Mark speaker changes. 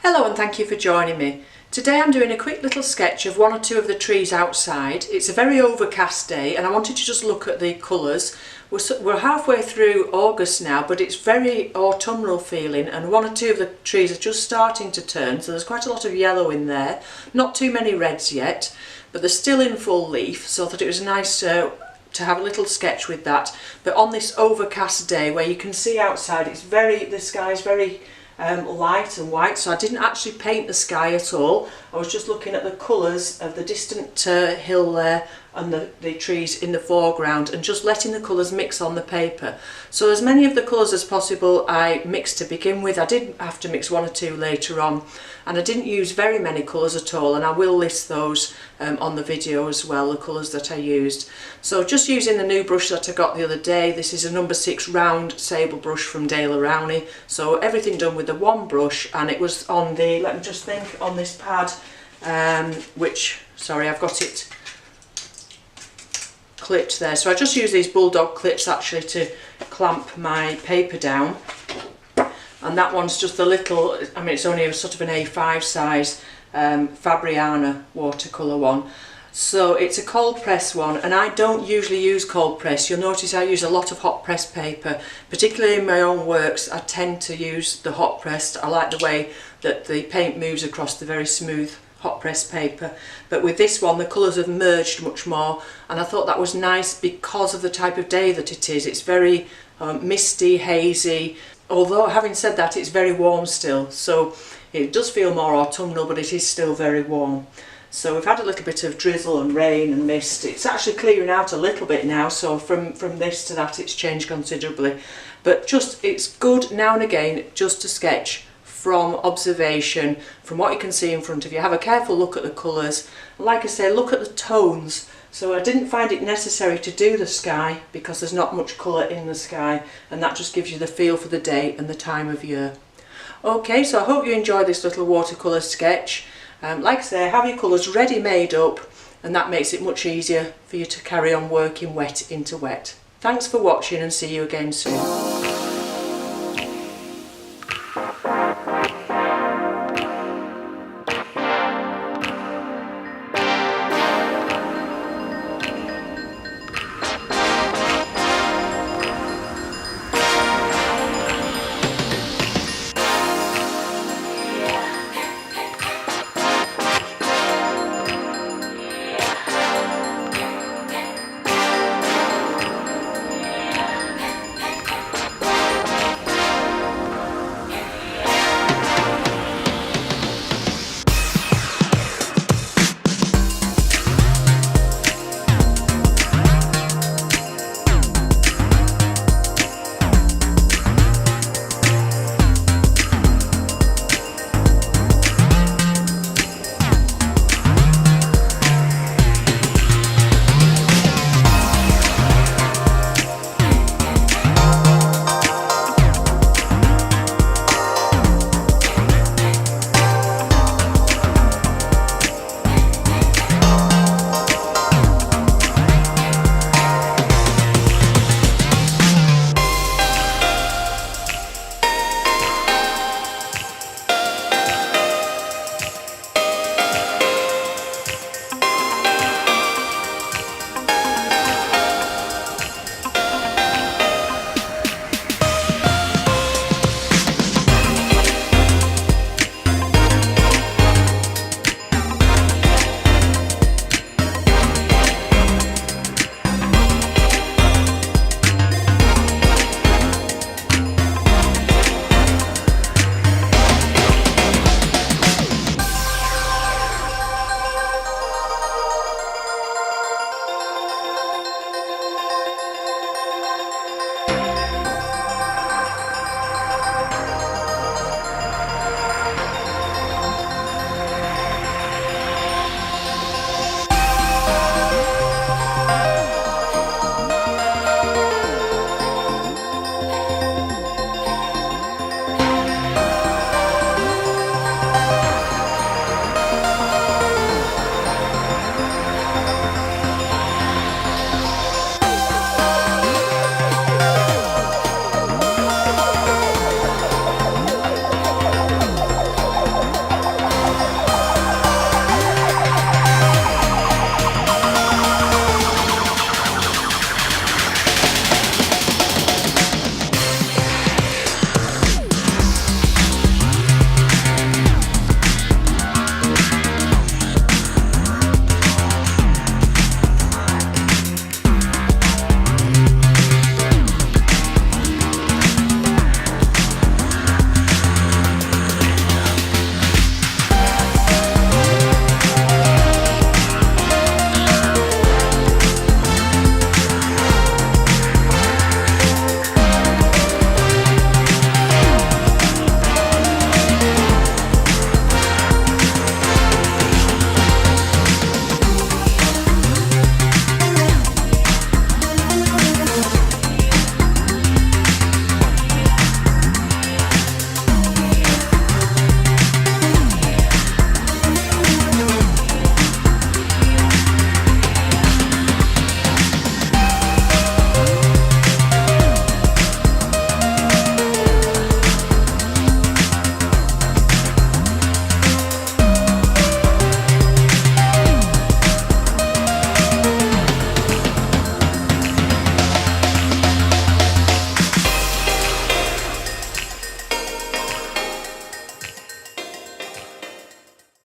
Speaker 1: Hello and thank you for joining me. Today I'm doing a quick little sketch of one or two of the trees outside. It's a very overcast day and I wanted to just look at the colours. We're halfway through August now, but it's very autumnal feeling and one or two of the trees are just starting to turn, so there's quite a lot of yellow in there. Not too many reds yet, but they're still in full leaf, so I thought it was nice to have a little sketch with that. But on this overcast day where you can see outside, the sky's very light and white, so I didn't actually paint the sky at all. I was just looking at the colours of the distant hill there and the trees in the foreground and just letting the colours mix on the paper. So as many of the colours as possible I mixed to begin with. I did have to mix one or two later on, and I didn't use very many colours at all, and I will list those on the video as well, the colours that I used. So just using the new brush that I got the other day. This is a number 6 round sable brush from Dale Rowney. So everything done with the one brush, and it was on the, let me just think, on this pad, which, sorry, I've got it clipped there. So I just use these bulldog clips actually to clamp my paper down. And that one's just a little, I mean, it's only a sort of an A5 size Fabriano watercolour one. So it's a cold press one, and I don't usually use cold press. You'll notice I use a lot of hot press paper, particularly in my own works. I tend to use the hot pressed. I like the way that the paint moves across the very smooth hot press paper, but with this one the colours have merged much more, and I thought that was nice because of the type of day that it is. It's very misty, hazy, although having said that it's very warm still, so it does feel more autumnal, but it is still very warm. So we've had a little bit of drizzle and rain and mist. It's actually clearing out a little bit now, so from this to that it's changed considerably, but just it's good now and again just to sketch from observation, from what you can see in front of you. Have a careful look at the colours. Like I say, look at the tones. So I didn't find it necessary to do the sky because there's not much colour in the sky, and that just gives you the feel for the day and the time of year. Okay, so I hope you enjoyed this little watercolour sketch. Like I say, have your colours ready made up, and that makes it much easier for you to carry on working wet into wet. Thanks for watching and see you again soon.